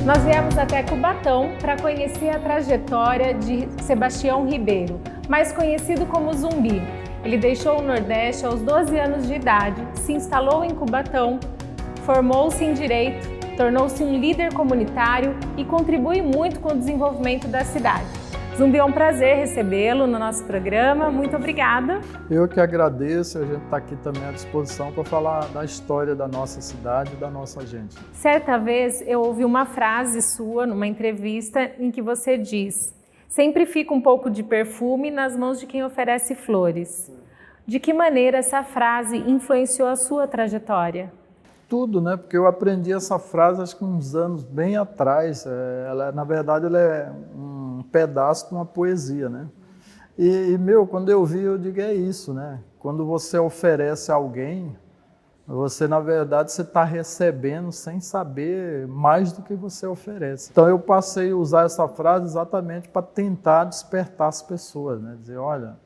Nós viemos até Cubatão para conhecer a trajetória de Sebastião Ribeiro, mais conhecido como Zumbi. Ele deixou o Nordeste aos 12 anos de idade, se instalou em Cubatão, formou-se em Direito, tornou-se um líder comunitário e contribui muito com o desenvolvimento da cidade. Zumbi, é um prazer recebê-lo no nosso programa. Muito obrigada. Eu que agradeço, a gente está aqui também à disposição para falar da história da nossa cidade e da nossa gente. Certa vez eu ouvi uma frase sua numa entrevista em que você diz: sempre fica um pouco de perfume nas mãos de quem oferece flores. De que maneira essa frase influenciou a sua trajetória? Tudo, né? Porque eu aprendi essa frase acho que uns anos bem atrás. Na verdade, ela é um pedaço de uma poesia, né? Quando eu vi, eu digo, é isso, né? Quando você oferece a alguém, você, na verdade, você está recebendo sem saber mais do que você oferece. Então, eu passei a usar essa frase exatamente para tentar despertar as pessoas, né? Dizer, olha,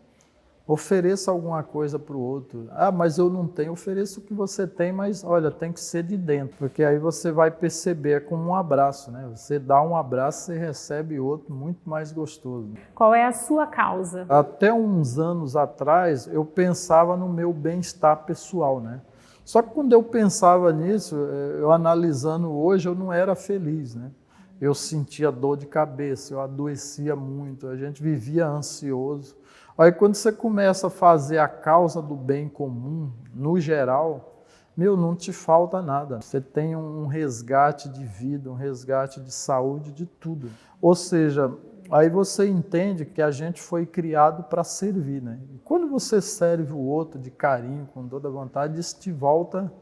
ofereça alguma coisa para o outro. Ah, mas eu não tenho. Ofereça o que você tem, mas olha, tem que ser de dentro. Porque aí você vai perceber, é como um abraço, né? Você dá um abraço, você recebe outro muito mais gostoso. Qual é a sua causa? Até uns anos atrás, eu pensava no meu bem-estar pessoal, né? Só que quando eu pensava nisso, eu analisando hoje, eu não era feliz, né? Eu sentia dor de cabeça, eu adoecia muito, a gente vivia ansioso. Aí quando você começa a fazer a causa do bem comum, no geral, não te falta nada. Você tem um resgate de vida, um resgate de saúde, de tudo. Ou seja, aí você entende que a gente foi criado para servir, né? E quando você serve o outro de carinho, com toda a vontade, isso te volta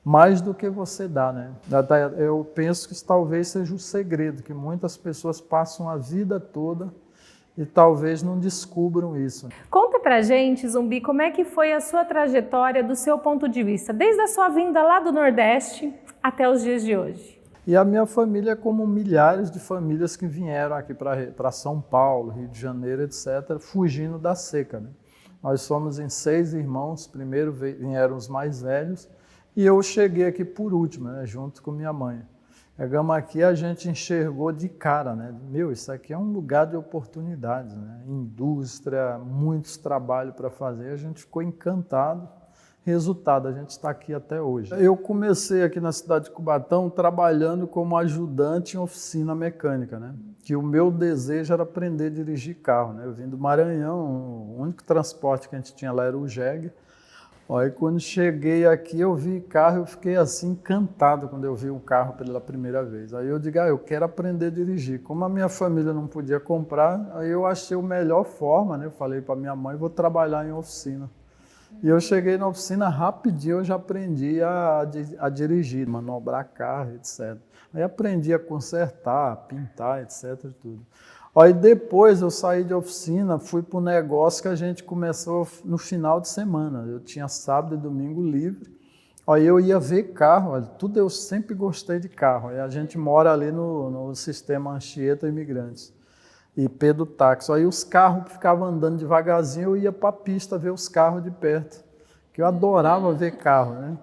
mais do que você dá, né? Eu penso que isso talvez seja o segredo, que muitas pessoas passam a vida toda e talvez não descubram isso. Conta pra gente, Zumbi, como é que foi a sua trajetória do seu ponto de vista, desde a sua vinda lá do Nordeste até os dias de hoje. E a minha família é como milhares de famílias que vieram aqui para São Paulo, Rio de Janeiro, etc., fugindo da seca, né? Nós somos em 6 irmãos, primeiro vieram os mais velhos, e eu cheguei aqui por último, né, junto com minha mãe. Chegamos aqui, a gente enxergou de cara, né? Isso aqui é um lugar de oportunidades, né? Indústria, muitos trabalhos para fazer, a gente ficou encantado. Resultado, a gente está aqui até hoje. Eu comecei aqui na cidade de Cubatão trabalhando como ajudante em oficina mecânica, né? Que o meu desejo era aprender a dirigir carro, né? Eu vim do Maranhão, o único transporte que a gente tinha lá era o jegue. Aí quando cheguei aqui, eu vi carro, eu fiquei assim encantado quando eu vi o carro pela primeira vez. Aí eu digo, eu quero aprender a dirigir. Como a minha família não podia comprar, aí eu achei a melhor forma, né? Eu falei para minha mãe, vou trabalhar em oficina. E eu cheguei na oficina rapidinho, eu já aprendi a dirigir, manobrar carro, etc. Aí aprendi a consertar, a pintar, etc. Tudo. Aí depois eu saí de oficina, fui para um negócio que a gente começou no final de semana. Eu tinha sábado e domingo livre. Aí eu ia ver carro, eu sempre gostei de carro. Aí a gente mora ali no sistema Anchieta Imigrantes e Pedro Táxi. Aí os carros ficavam andando devagarzinho, eu ia para a pista ver os carros de perto, que eu adorava ver carro, né?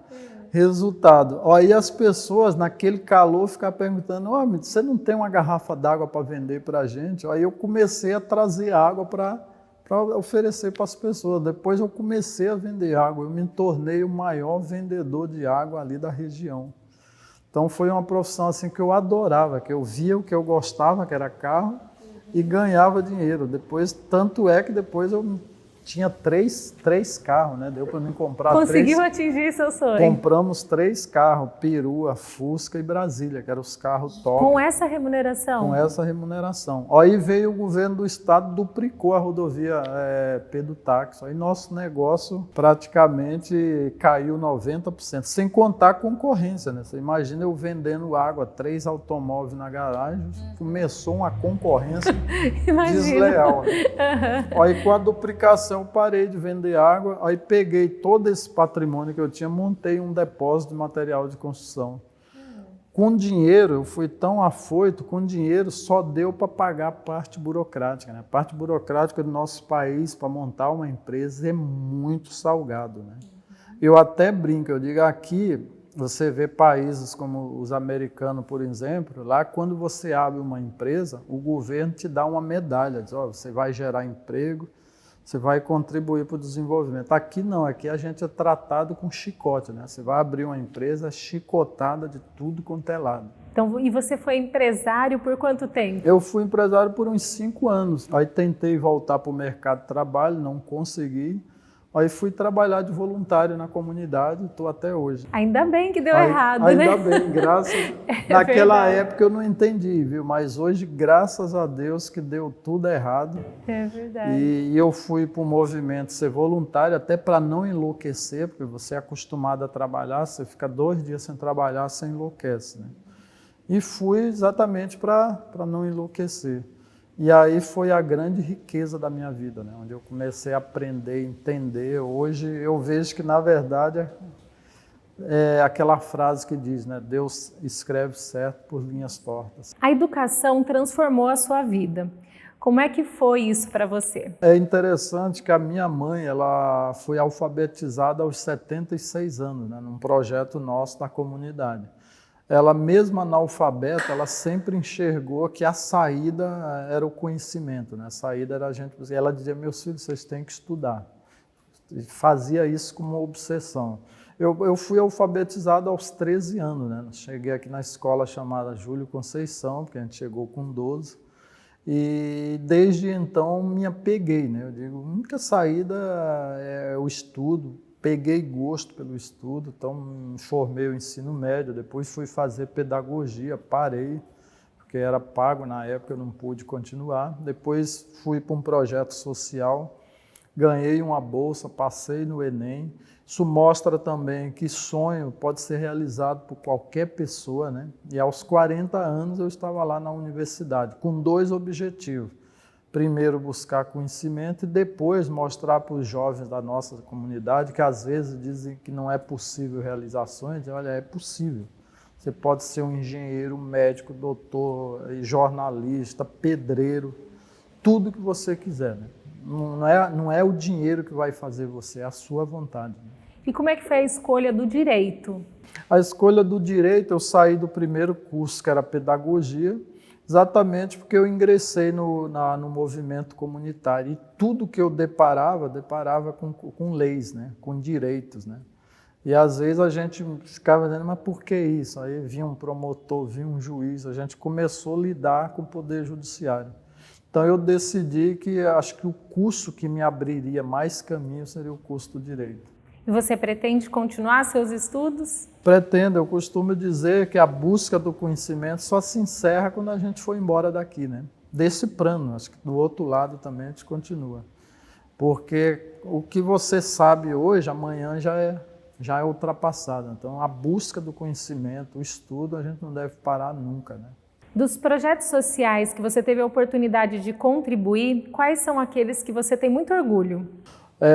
Resultado, aí as pessoas naquele calor ficavam perguntando, você não tem uma garrafa d'água para vender para a gente? Aí eu comecei a trazer água para oferecer para as pessoas. Depois eu comecei a vender água, eu me tornei o maior vendedor de água ali da região. Então foi uma profissão assim que eu adorava, que eu via o que eu gostava, que era carro, e ganhava dinheiro. Depois, tanto é que depois eu tinha três carros, né? Deu para mim comprar Conseguiu atingir seu sonho. Compramos 3 carros, Perua, Fusca e Brasília, que eram os carros top. Com essa remuneração? Com essa remuneração. Aí veio o governo do estado, duplicou a rodovia Pedro Táxi. Aí nosso negócio praticamente caiu 90%, sem contar a concorrência, né? Você imagina eu vendendo água, 3 automóveis na garagem, começou uma concorrência desleal. Né? Uhum. Aí com a duplicação eu parei de vender água, aí peguei todo esse patrimônio que eu tinha, montei um depósito de material de construção. Com dinheiro, eu fui tão afoito, com dinheiro só deu para pagar a parte burocrática. Né? A parte burocrática do nosso país, para montar uma empresa, é muito salgado. Né? Eu até brinco, eu digo aqui, Você vê países como os americanos, por exemplo, lá quando você abre uma empresa, o governo te dá uma medalha, diz, você vai gerar emprego, você vai contribuir para o desenvolvimento. Aqui não, aqui a gente é tratado com chicote, né? Você vai abrir uma empresa chicotada de tudo quanto é lado. Então, e você foi empresário por quanto tempo? Eu fui empresário por uns 5 anos. Aí tentei voltar para o mercado de trabalho, não consegui. Aí fui trabalhar de voluntário na comunidade, estou até hoje. Ainda bem que deu errado, né? Ainda bem, graças... Naquela época eu não entendi, viu? Mas hoje, graças a Deus, que deu tudo errado. É verdade. E eu fui para o movimento ser voluntário, até para não enlouquecer, porque você é acostumado a trabalhar, você fica 2 dias sem trabalhar, você enlouquece, né? E fui exatamente para não enlouquecer. E aí foi a grande riqueza da minha vida, né? Onde eu comecei a aprender, entender. Hoje eu vejo que, na verdade, é aquela frase que diz, né? Deus escreve certo por linhas tortas. A educação transformou a sua vida. Como é que foi isso para você? É interessante que a minha mãe, ela foi alfabetizada aos 76 anos, né? Num projeto nosso da comunidade. Ela, mesmo analfabeta, ela sempre enxergou que a saída era o conhecimento, né? A saída era a gente... Ela dizia, meus filhos, vocês têm que estudar. E fazia isso como uma obsessão. Eu fui alfabetizado aos 13 anos, né? Cheguei aqui na escola chamada Júlio Conceição, porque a gente chegou com 12. E desde então me apeguei, né? Eu digo, a única saída é o estudo. Peguei gosto pelo estudo, então me formei o ensino médio, depois fui fazer pedagogia, parei, porque era pago na época, eu não pude continuar. Depois fui para um projeto social, ganhei uma bolsa, passei no Enem. Isso mostra também que sonho pode ser realizado por qualquer pessoa, né? E aos 40 anos eu estava lá na universidade, com 2 objetivos. Primeiro buscar conhecimento e depois mostrar para os jovens da nossa comunidade que às vezes dizem que não é possível realizações. Olha, é possível. Você pode ser um engenheiro, médico, doutor, jornalista, pedreiro, tudo que você quiser, né? Não é o dinheiro que vai fazer você, é a sua vontade, né? E como é que foi a escolha do direito? A escolha do direito, eu saí do primeiro curso, que era pedagogia, exatamente porque eu ingressei no movimento comunitário e tudo que eu deparava com leis, né? Com direitos, né? E às vezes a gente ficava dizendo, mas por que isso? Aí vinha um promotor, vinha um juiz, a gente começou a lidar com o poder judiciário. Então eu decidi que acho que o curso que me abriria mais caminho seria o curso do direito. E você pretende continuar seus estudos? Pretendo, eu costumo dizer que a busca do conhecimento só se encerra quando a gente for embora daqui, né? Desse plano, acho que do outro lado também a gente continua. Porque o que você sabe hoje, amanhã já é ultrapassado. Então a busca do conhecimento, o estudo, a gente não deve parar nunca, né? Dos projetos sociais que você teve a oportunidade de contribuir, quais são aqueles que você tem muito orgulho?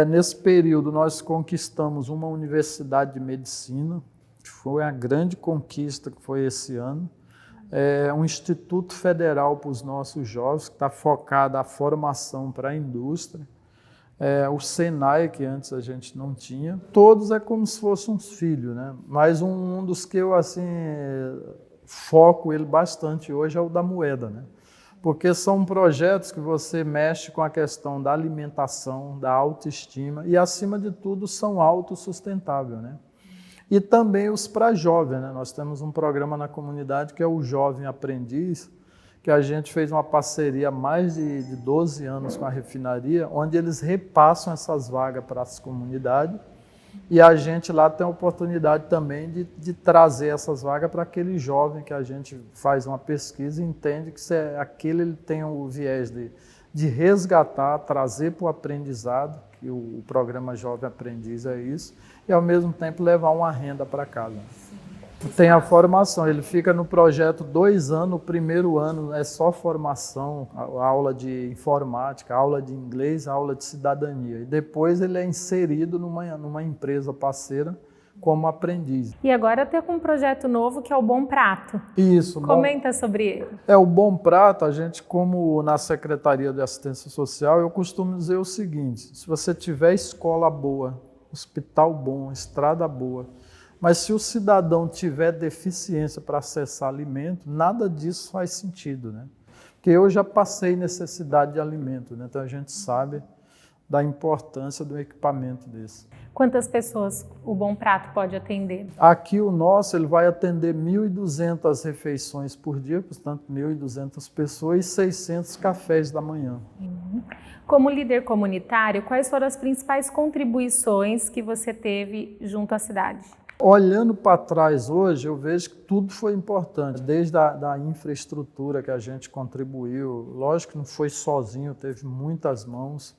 Nesse período, nós conquistamos uma universidade de medicina, que foi a grande conquista que foi esse ano. Um instituto federal para os nossos jovens, que está focado na formação para a indústria. O Senai, que antes a gente não tinha. Todos é como se fossem uns filhos, né? Mas um dos que eu assim, foco ele bastante hoje é o da moeda, né? Porque são projetos que você mexe com a questão da alimentação, da autoestima e, acima de tudo, são autossustentáveis, né? E também os para jovens, né? Nós temos um programa na comunidade que é o Jovem Aprendiz, que a gente fez uma parceria há mais de 12 anos com a refinaria, onde eles repassam essas vagas para as comunidades e a gente lá tem a oportunidade também de trazer essas vagas para aquele jovem que a gente faz uma pesquisa e entende que aquele ele tem o viés de resgatar, trazer para o aprendizado, que o programa Jovem Aprendiz é isso, e ao mesmo tempo levar uma renda para casa. Tem a formação, ele fica no projeto 2 anos, o primeiro ano é só formação, aula de informática, aula de inglês, aula de cidadania. E depois ele é inserido numa empresa parceira como aprendiz. E agora tem um projeto novo que é o Bom Prato. Isso. Comenta sobre ele. O Bom Prato, a gente, como na Secretaria de Assistência Social, eu costumo dizer o seguinte, se você tiver escola boa, hospital bom, estrada boa, Mas se o cidadão tiver deficiência para acessar alimento, nada disso faz sentido, né? Porque eu já passei necessidade de alimento, né? Então a gente sabe da importância do equipamento desse. Quantas pessoas o Bom Prato pode atender? Aqui o nosso ele vai atender 1.200 refeições por dia, portanto 1.200 pessoas e 600 cafés da manhã. Como líder comunitário, quais foram as principais contribuições que você teve junto à cidade? Olhando para trás hoje, eu vejo que tudo foi importante, desde a infraestrutura que a gente contribuiu. Lógico que não foi sozinho, teve muitas mãos,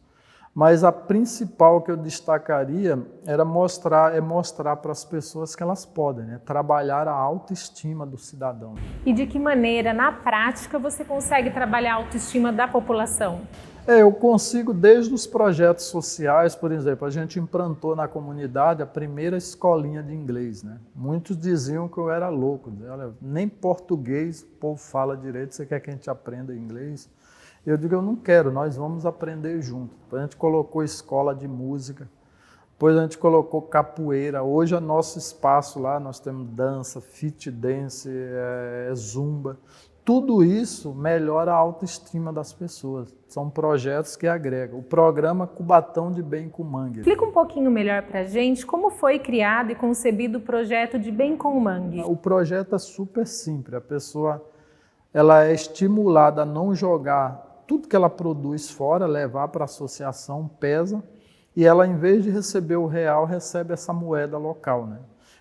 mas a principal que eu destacaria era mostrar para as pessoas que elas podem, né? Trabalhar a autoestima do cidadão. E de que maneira, na prática, você consegue trabalhar a autoestima da população? Eu consigo desde os projetos sociais, por exemplo, a gente implantou na comunidade a primeira escolinha de inglês, né? Muitos diziam que eu era louco, olha, nem português o povo fala direito, você quer que a gente aprenda inglês? Eu digo, eu não quero, nós vamos aprender junto. Depois a gente colocou escola de música, depois a gente colocou capoeira. Hoje é nosso espaço lá, nós temos dança, fit dance, zumba. Tudo isso melhora a autoestima das pessoas. São projetos que agregam. O programa Cubatão de Bem com Mangue. Explica um pouquinho melhor para a gente como foi criado e concebido o projeto de Bem com Mangue. O projeto é super simples. A pessoa ela é estimulada a não jogar tudo que ela produz fora, levar para a associação, pesa, e ela, em vez de receber o real, recebe essa moeda local, né?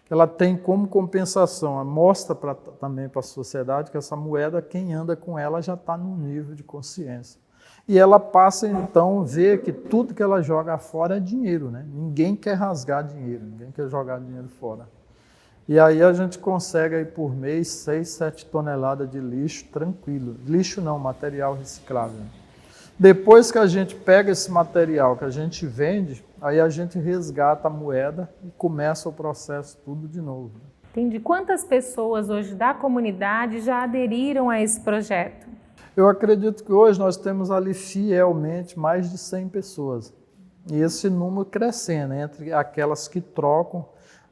Ela tem como compensação, mostra também para a sociedade que essa moeda, quem anda com ela já está num nível de consciência. E ela passa, então, a ver que tudo que ela joga fora é dinheiro, né? Ninguém quer rasgar dinheiro, ninguém quer jogar dinheiro fora. E aí a gente consegue aí por mês 6, 7 toneladas de lixo tranquilo. Lixo não, material reciclável. Depois que a gente pega esse material, que a gente vende, aí a gente resgata a moeda e começa o processo tudo de novo. Entendi. Quantas pessoas hoje da comunidade já aderiram a esse projeto? Eu acredito que hoje nós temos ali fielmente mais de 100 pessoas. E esse número crescendo, entre aquelas que trocam,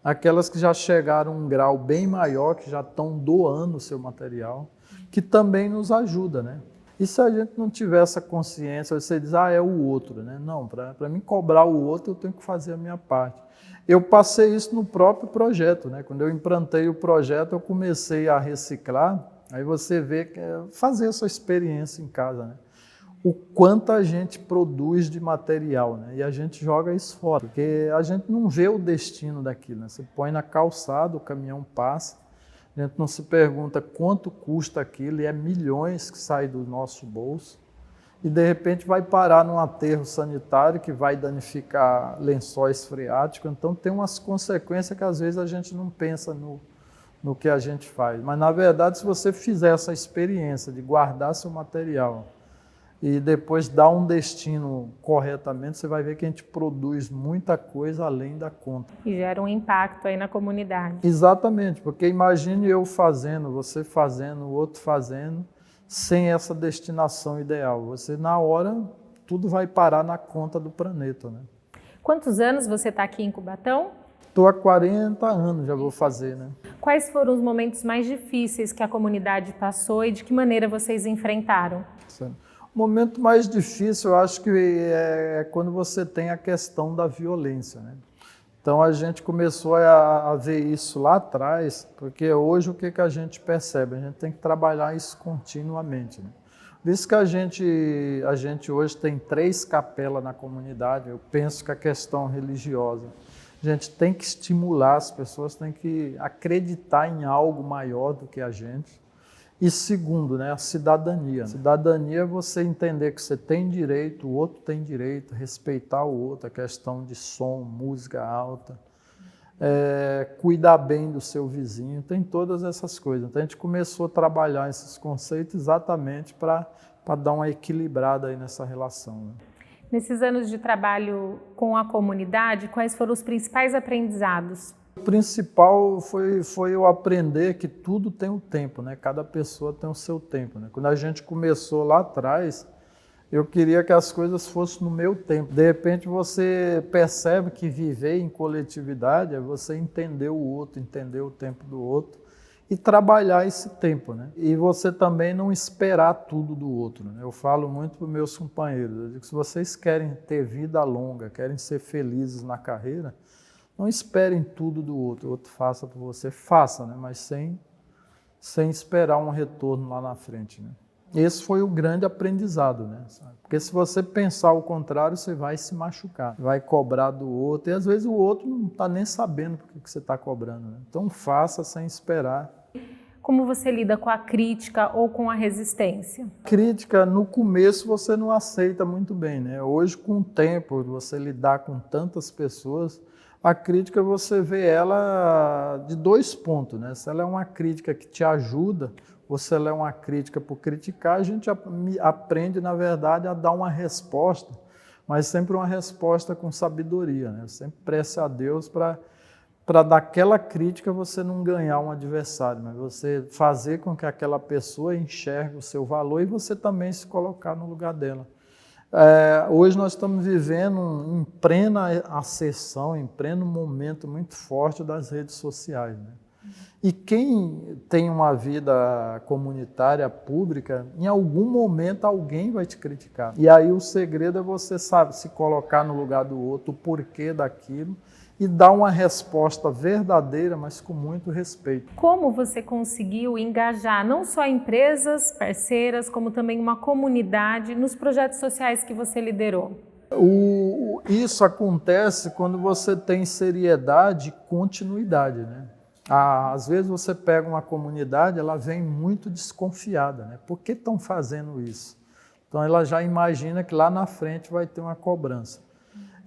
aquelas que já chegaram a um grau bem maior, que já estão doando o seu material, que também nos ajuda, né? E se a gente não tiver essa consciência, você diz, é o outro, né? Não, para mim cobrar o outro, eu tenho que fazer a minha parte. Eu passei isso no próprio projeto, né? Quando eu implantei o projeto, eu comecei a reciclar, aí você vê que é fazer essa experiência em casa, né? O quanto a gente produz de material, né? E a gente joga isso fora, porque a gente não vê o destino daquilo, né? Você põe na calçada, o caminhão passa, a gente não se pergunta quanto custa aquilo, e é milhões que saem do nosso bolso, e de repente vai parar num aterro sanitário que vai danificar lençóis freáticos, então tem umas consequências que às vezes a gente não pensa no que a gente faz. Mas na verdade, se você fizer essa experiência de guardar seu material, e depois dar um destino corretamente, você vai ver que a gente produz muita coisa além da conta. E gera um impacto aí na comunidade. Exatamente, porque imagine eu fazendo, você fazendo, o outro fazendo, sem essa destinação ideal. Você, na hora, tudo vai parar na conta do planeta, né? Quantos anos você está aqui em Cubatão? Estou há 40 anos, já vou fazer, né? Quais foram os momentos mais difíceis que a comunidade passou e de que maneira vocês enfrentaram? Certo. O momento mais difícil, eu acho que é quando você tem a questão da violência, né? Então a gente começou a ver isso lá atrás, porque hoje o que a gente percebe? A gente tem que trabalhar isso continuamente, né? Por isso que a gente hoje tem 3 capelas na comunidade. Eu penso que a questão religiosa, a gente tem que estimular, as pessoas têm que acreditar em algo maior do que a gente. E segundo, né, a cidadania. Cidadania é você entender que você tem direito, o outro tem direito, respeitar o outro, a questão de som, música alta, cuidar bem do seu vizinho, tem todas essas coisas. Então a gente começou a trabalhar esses conceitos exatamente para dar uma equilibrada aí nessa relação, né? Nesses anos de trabalho com a comunidade, quais foram os principais aprendizados? O principal foi eu aprender que tudo tem um tempo, né? Cada pessoa tem o seu tempo, né? Quando a gente começou lá atrás, Eu queria que as coisas fossem no meu tempo. De repente você percebe que viver em coletividade é você entender o outro, entender o tempo do outro e trabalhar esse tempo, né? E você também não esperar tudo do outro, né? Eu falo muito para os meus companheiros, eu digo que se vocês querem ter vida longa, querem ser felizes na carreira, não esperem tudo do outro, o outro faça por você, faça, né? Mas sem esperar um retorno lá na frente, né? Esse foi o grande aprendizado, né? Porque se você pensar o contrário, você vai se machucar, vai cobrar do outro, e às vezes o outro não está nem sabendo por que você está cobrando, né? Então faça sem esperar. Como você lida com a crítica ou com a resistência? Crítica, no começo, você não aceita muito bem, né? Hoje, com o tempo, você lidar com tantas pessoas, a crítica você vê ela de 2 pontos, né? Se ela é uma crítica que te ajuda, ou se ela é uma crítica por criticar, a gente aprende, na verdade, a dar uma resposta, mas sempre uma resposta com sabedoria, né? Sempre prece a Deus para daquela crítica você não ganhar um adversário, mas você fazer com que aquela pessoa enxergue o seu valor e você também se colocar no lugar dela. Hoje nós estamos vivendo em plena ascensão, em pleno momento muito forte das redes sociais, né? E quem tem uma vida comunitária, pública, em algum momento alguém vai te criticar. E aí o segredo é você, sabe, se colocar no lugar do outro, o porquê daquilo, e dar uma resposta verdadeira, mas com muito respeito. Como você conseguiu engajar não só empresas, parceiras, como também uma comunidade nos projetos sociais que você liderou? Isso acontece quando você tem seriedade e continuidade, né? Às vezes você pega uma comunidade, ela vem muito desconfiada, né? Por que estão fazendo isso? Então ela já imagina que lá na frente vai ter uma cobrança.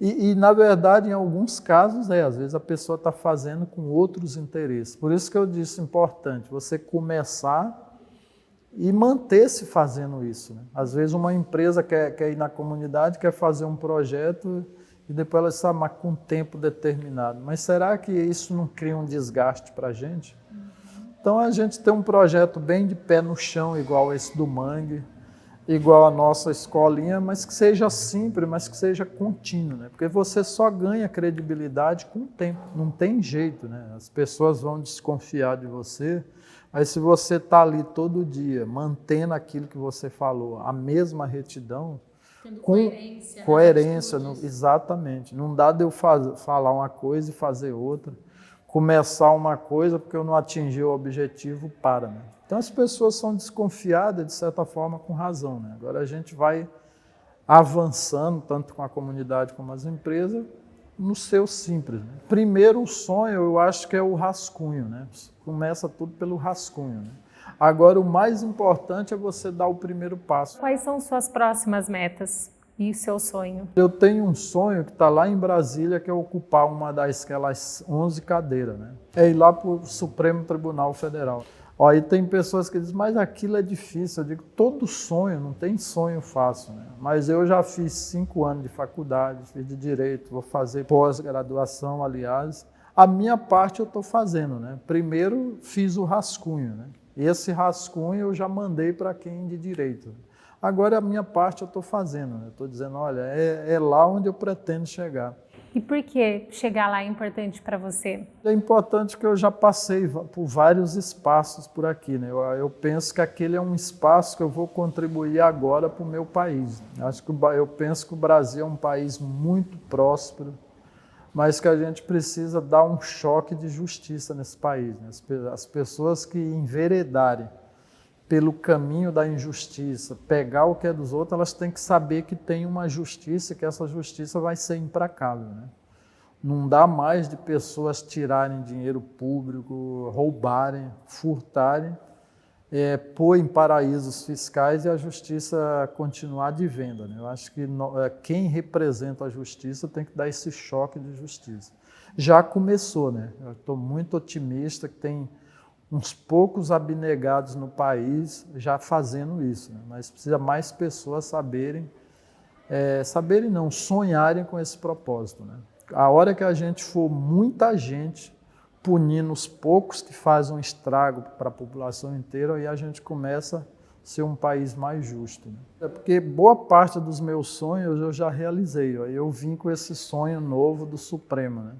E na verdade, em alguns casos, às vezes a pessoa está fazendo com outros interesses. Por isso que eu disse, importante, você começar e manter-se fazendo isso, né? Às vezes uma empresa quer ir na comunidade, quer fazer um projeto e depois ela está com um tempo determinado. Mas será que isso não cria um desgaste para a gente? Então a gente tem um projeto bem de pé no chão, igual esse do Mangue, igual a nossa escolinha, mas que seja simples, mas que seja contínuo, né? Porque você só ganha credibilidade com o tempo, não tem jeito, né? As pessoas vão desconfiar de você, mas se você está ali todo dia, mantendo aquilo que você falou, a mesma retidão, tendo com coerência, exatamente. Não dá de eu falar uma coisa e fazer outra, começar uma coisa porque eu não atingi o objetivo, né? Então as pessoas são desconfiadas, de certa forma, com razão, né? Agora a gente vai avançando, tanto com a comunidade como as empresas, no seu simples, né? Primeiro o sonho, eu acho que é o rascunho, né? Começa tudo pelo rascunho, né? Agora o mais importante é você dar o primeiro passo. Quais são suas próximas metas e o seu sonho? Eu tenho um sonho que está lá em Brasília, que é ocupar uma daquelas 11 cadeiras, né? É ir lá para o Supremo Tribunal Federal. Aí tem pessoas que dizem, mas aquilo é difícil. Eu digo, todo sonho, não tem sonho fácil, né? Mas eu já fiz 5 anos de faculdade, fiz de Direito, vou fazer pós-graduação, aliás. A minha parte eu estou fazendo, né? Primeiro fiz o rascunho, né? Esse rascunho eu já mandei para quem de Direito. Agora a minha parte eu estou fazendo, né? Estou dizendo, olha, é lá onde eu pretendo chegar. E por que chegar lá é importante para você? É importante que eu já passei por vários espaços por aqui, né? Eu penso que aquele é um espaço que eu vou contribuir agora para o meu país. Eu penso que o Brasil é um país muito próspero, mas que a gente precisa dar um choque de justiça nesse país, né? As pessoas que enveredarem pelo caminho da injustiça, pegar o que é dos outros, elas têm que saber que tem uma justiça e que essa justiça vai ser implacável, né? Não dá mais de pessoas tirarem dinheiro público, roubarem, furtarem, pôr em paraísos fiscais e a justiça continuar de venda, né? Eu acho que quem representa a justiça tem que dar esse choque de justiça. Já começou, né? Eu estou muito otimista que tem uns poucos abnegados no país já fazendo isso, né? Mas precisa mais pessoas saberem não, sonharem com esse propósito, né? A hora que a gente for muita gente punindo os poucos que fazem um estrago para a população inteira, aí a gente começa ser um país mais justo, né? É porque boa parte dos meus sonhos eu já realizei, ó, eu vim com esse sonho novo do Supremo, né?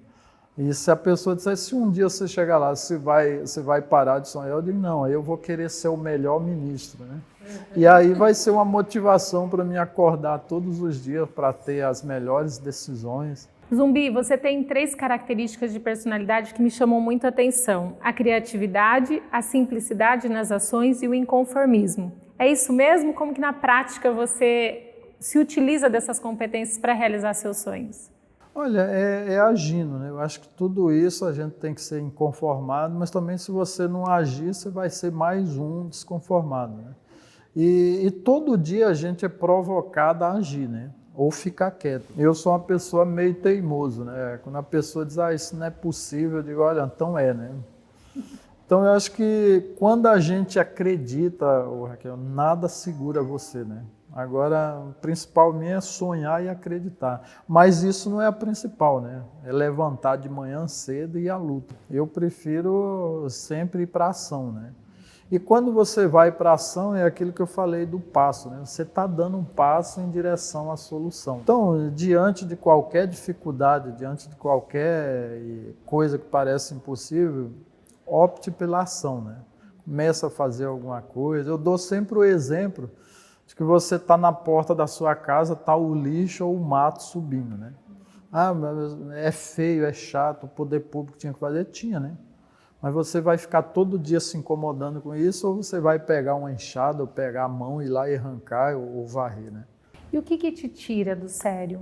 E se a pessoa disser, se um dia você chegar lá, você vai parar de sonhar, eu digo, não, aí eu vou querer ser o melhor ministro, né? E aí vai ser uma motivação para me acordar todos os dias para ter as melhores decisões. Zumbi, você tem 3 características de personalidade que me chamam muito a atenção: a criatividade, a simplicidade nas ações e o inconformismo. É isso mesmo? Como que na prática você se utiliza dessas competências para realizar seus sonhos? Olha, é agindo, né? Eu acho que tudo isso a gente tem que ser inconformado, mas também se você não agir, você vai ser mais um desconformado, né? E todo dia a gente é provocado a agir, né? Ou ficar quieto. Eu sou uma pessoa meio teimoso, né? Quando a pessoa diz, isso não é possível, eu digo, olha, então é, né? Então eu acho que quando a gente acredita, Raquel, nada segura você, né? Agora, o principal mesmo é sonhar e acreditar. Mas isso não é a principal, né? É levantar de manhã cedo e ir à luta. Eu prefiro sempre ir para a ação, né? E quando você vai para a ação, é aquilo que eu falei do passo, né? Você está dando um passo em direção à solução. Então, diante de qualquer dificuldade, diante de qualquer coisa que parece impossível, opte pela ação, né? Começa a fazer alguma coisa. Eu dou sempre o exemplo de que você está na porta da sua casa, está o lixo ou o mato subindo, né? Mas é feio, é chato, o poder público tinha que fazer? Tinha, né? Mas você vai ficar todo dia se incomodando com isso ou você vai pegar uma enxada ou pegar a mão e ir lá e arrancar ou varrer, né? E o que te tira do sério?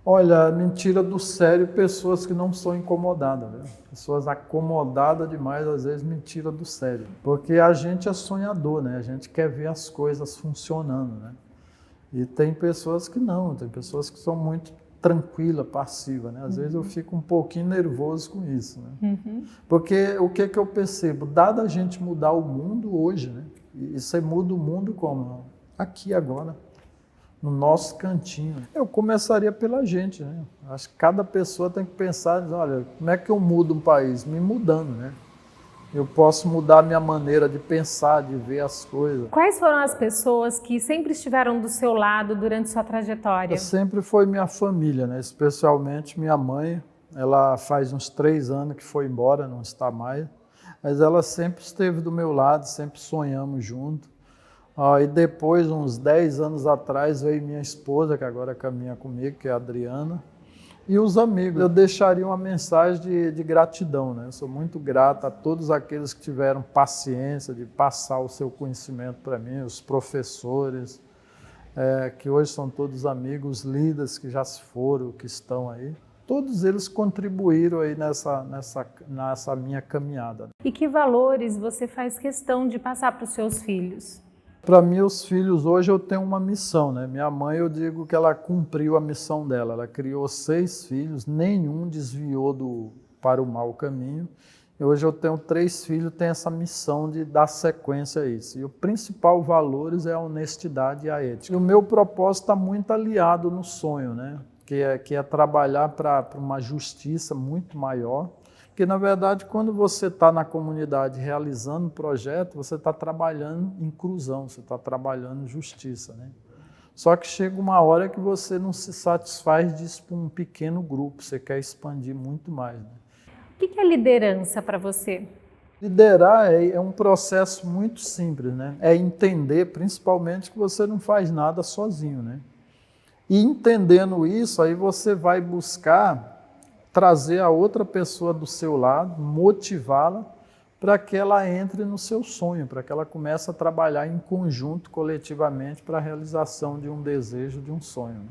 Olha, me tira do sério pessoas que não são incomodadas, né? Pessoas acomodadas demais, às vezes me tira do sério. Porque a gente é sonhador, né? A gente quer ver as coisas funcionando, né? E tem pessoas que não, tem pessoas que são muito tranquila, passiva, né? Às vezes eu fico um pouquinho nervoso com isso, né? Porque o que eu percebo? Dado a gente mudar o mundo hoje, né? E você muda o mundo como? Aqui agora, no nosso cantinho. Eu começaria pela gente, né? Acho que cada pessoa tem que pensar, olha, como é que eu mudo um país? Me mudando, né? Eu posso mudar a minha maneira de pensar, de ver as coisas. Quais foram as pessoas que sempre estiveram do seu lado durante sua trajetória? Sempre foi minha família, né? Especialmente minha mãe. Ela faz uns 3 anos que foi embora, não está mais. Mas ela sempre esteve do meu lado, sempre sonhamos juntos. E depois, uns 10 anos atrás, veio minha esposa, que agora caminha comigo, que é a Adriana. E os amigos, eu deixaria uma mensagem de gratidão, né? Eu sou muito grato a todos aqueles que tiveram paciência de passar o seu conhecimento para mim, os professores, que hoje são todos amigos, líderes que já se foram, que estão aí. Todos eles contribuíram aí nessa minha caminhada. E que valores você faz questão de passar para os seus filhos? Para meus filhos, hoje eu tenho uma missão, né? Minha mãe, eu digo que ela cumpriu a missão dela. Ela criou 6 filhos, nenhum desviou para o mau caminho. E hoje eu tenho 3 filhos, tenho essa missão de dar sequência a isso. E o principal valores é a honestidade e a ética. E o meu propósito está muito aliado no sonho, né? Que é trabalhar para uma justiça muito maior. Porque, na verdade, quando você está na comunidade realizando um projeto, você está trabalhando inclusão, você está trabalhando justiça, né? Só que chega uma hora que você não se satisfaz disso para um pequeno grupo, você quer expandir muito mais, né? O que é liderança para você? Liderar é um processo muito simples, né? É entender, principalmente, que você não faz nada sozinho, né? E entendendo isso, aí você vai buscar trazer a outra pessoa do seu lado, motivá-la para que ela entre no seu sonho, para que ela comece a trabalhar em conjunto, coletivamente, para a realização de um desejo, de um sonho, né?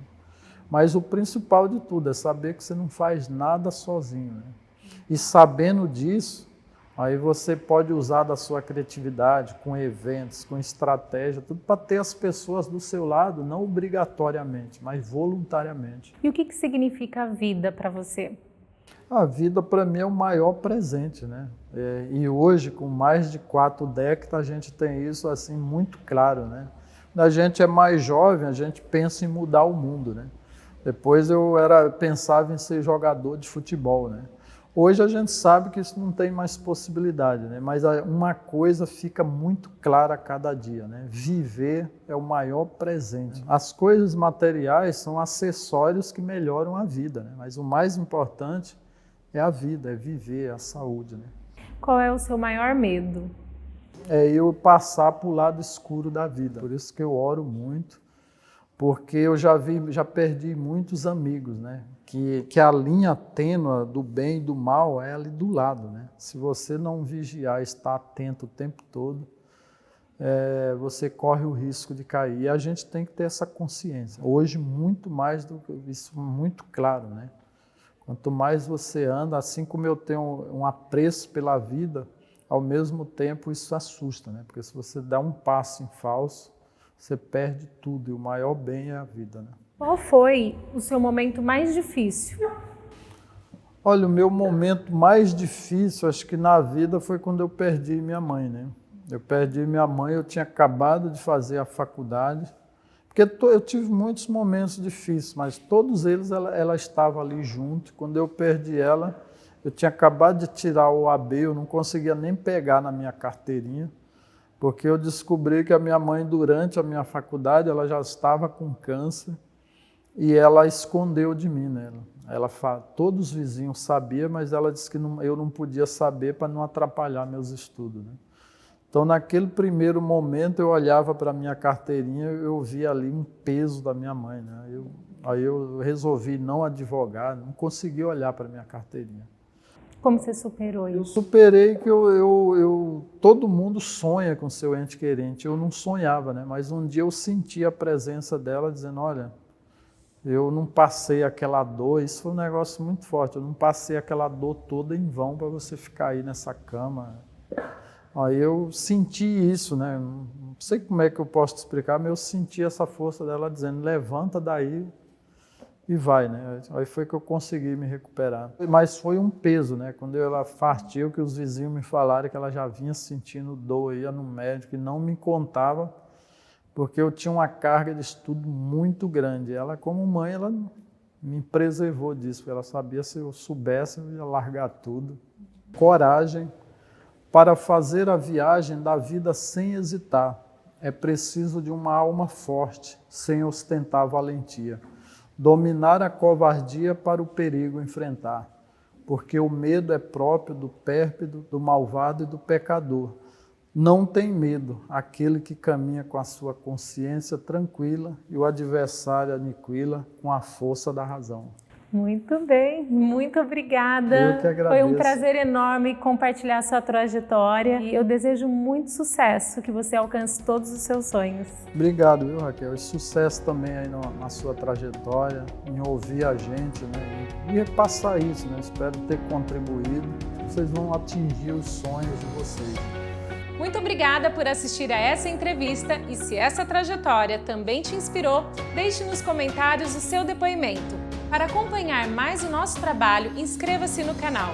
Mas o principal de tudo é saber que você não faz nada sozinho, né? E sabendo disso, aí você pode usar da sua criatividade, com eventos, com estratégia, tudo para ter as pessoas do seu lado, não obrigatoriamente, mas voluntariamente. E o que significa a vida para você? A vida, para mim, é o maior presente, né? E hoje, com mais de 4 décadas, a gente tem isso assim muito claro, né? Quando a gente é mais jovem, a gente pensa em mudar o mundo, né? Depois eu pensava em ser jogador de futebol, né? Hoje a gente sabe que isso não tem mais possibilidade, né? Mas uma coisa fica muito clara a cada dia, né? Viver é o maior presente. As coisas materiais são acessórios que melhoram a vida, né? Mas o mais importante é a vida, é viver, é a saúde, né? Qual é o seu maior medo? É eu passar para o lado escuro da vida. Por isso que eu oro muito, porque eu já perdi muitos amigos, né? Que a linha tênue do bem e do mal é ali do lado, né? Se você não vigiar, estar atento o tempo todo, você corre o risco de cair. E a gente tem que ter essa consciência. Hoje, muito mais do que isso, muito claro, né? Quanto mais você anda, assim como eu tenho um apreço pela vida, ao mesmo tempo isso assusta, né? Porque se você dá um passo em falso, você perde tudo, e o maior bem é a vida, né? Qual foi o seu momento mais difícil? Olha, o meu momento mais difícil, acho que na vida, foi quando eu perdi minha mãe, né? Eu perdi minha mãe, eu tinha acabado de fazer a faculdade, porque eu tive muitos momentos difíceis, mas todos eles ela estava ali junto. Quando eu perdi ela, eu tinha acabado de tirar o OAB, eu não conseguia nem pegar na minha carteirinha, porque eu descobri que a minha mãe, durante a minha faculdade, ela já estava com câncer e ela escondeu de mim, né? Todos os vizinhos sabiam, mas ela disse que eu não podia saber para não atrapalhar meus estudos, né? Então, naquele primeiro momento, eu olhava para a minha carteirinha e eu via ali um peso da minha mãe, né? Aí eu resolvi não advogar, não consegui olhar para a minha carteirinha. Como você superou isso? Eu superei que todo mundo sonha com seu ente querente. Eu não sonhava, né? Mas um dia eu senti a presença dela dizendo, olha, eu não passei aquela dor, isso foi um negócio muito forte, eu não passei aquela dor toda em vão para você ficar aí nessa cama. Aí eu senti isso, né? Não sei como é que eu posso te explicar, mas eu senti essa força dela dizendo, levanta daí e vai, né? Aí foi que eu consegui me recuperar. Mas foi um peso, né? Quando ela partiu, que os vizinhos me falaram que ela já vinha sentindo dor, ia no médico e não me contava, porque eu tinha uma carga de estudo muito grande. Ela, como mãe, ela me preservou disso, porque ela sabia, se eu soubesse, eu ia largar tudo. Coragem para fazer a viagem da vida sem hesitar. É preciso de uma alma forte, sem ostentar valentia. Dominar a covardia para o perigo enfrentar, porque o medo é próprio do pérfido, do malvado e do pecador. Não tem medo aquele que caminha com a sua consciência tranquila e o adversário aniquila com a força da razão. Muito bem, muito obrigada. Eu que agradeço. Foi um prazer enorme compartilhar a sua trajetória e eu desejo muito sucesso, que você alcance todos os seus sonhos. Obrigado, viu, Raquel? E sucesso também aí na sua trajetória, em ouvir a gente, né? E repassar isso, né? Espero ter contribuído. Vocês vão atingir os sonhos de vocês. Muito obrigada por assistir a essa entrevista e se essa trajetória também te inspirou, deixe nos comentários o seu depoimento. Para acompanhar mais o nosso trabalho, inscreva-se no canal.